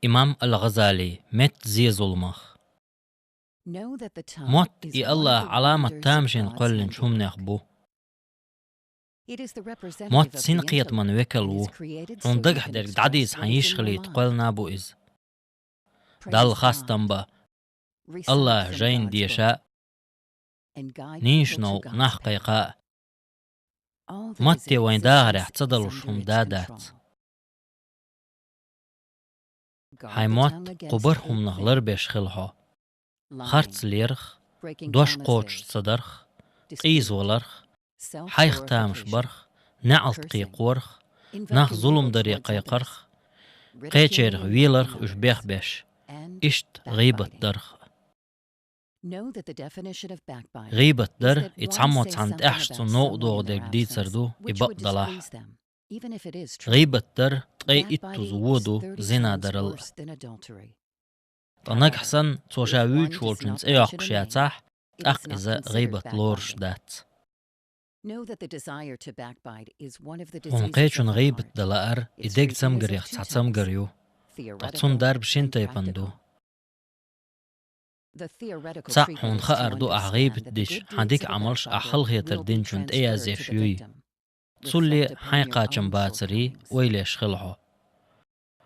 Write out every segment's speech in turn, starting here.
إمام الغزالي مت زيز المخ مت إي الله علامة تامشين قلن شوم نخبو مت سين قيت من وكلو عندك درك دعديز حيش خليت قلنا بو إز دال خاستم با الله جين ديشا نيش نو نحقيقا متي وين داغر احتدلو شوم دادات هاي مت قبرهم نغلر بيش خلحو خارتس ليرخ دوش قوش صدرخ قيز ولرخ حيخ تامش برخ نعلت قيقورخ ناخ ظلم دري قيقرخ قيچيرخ ويلرخ اش بيخ بيش اشت غيبت درخ غيبت در يتعموت عند احشت نوق دوغ در جديد سردو يبق دلاح غيبت در تقي اتو زودو زنا در الله طنق حسن توشاوي شولشنز اياق شياتاح اق إذا غيبت لورش دات ونقيشن غيبت دلائر إديك تمغر يخت تمغر يو تطون دار بشين تيبندو تاق هون خأر دو غيبت ديش حديك عملش أحل خيتر دين جند ايا زيش يوي تسولي حيقا جنباتري ويليش خلحو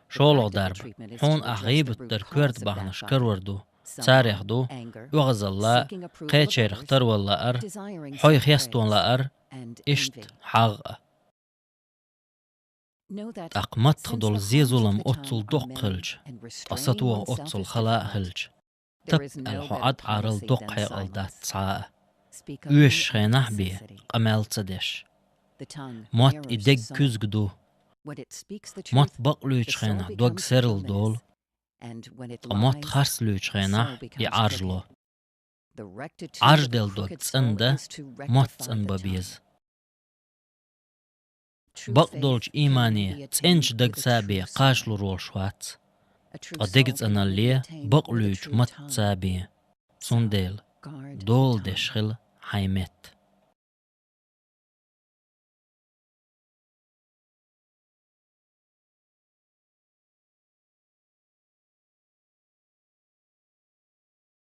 شولو درب هون غيبت در كورت بحنش كروردو تاريخ دو وغز الله قيتشير اختر والله أر حوي خيستون لأر اشت حاغ أقمت خدول زيزولم أطل دوق خلج أسطوه أطل خلاء خلج تب الحوعد عرل دوق حيقل دات سعاء ويش خينح بيه قمال تدش موت إدق كوزگدو موت بقلوش خينح دوق سرل دول موت خرسلوش خينح يعرجلو عرج دل دوق تسنده موت تسن ببيز بقدولش إيماني تسنش دق سابي قاشلو رول شوات أدقت أنا اللي بقلوش مت سابي سنديل دول دشخل حيمت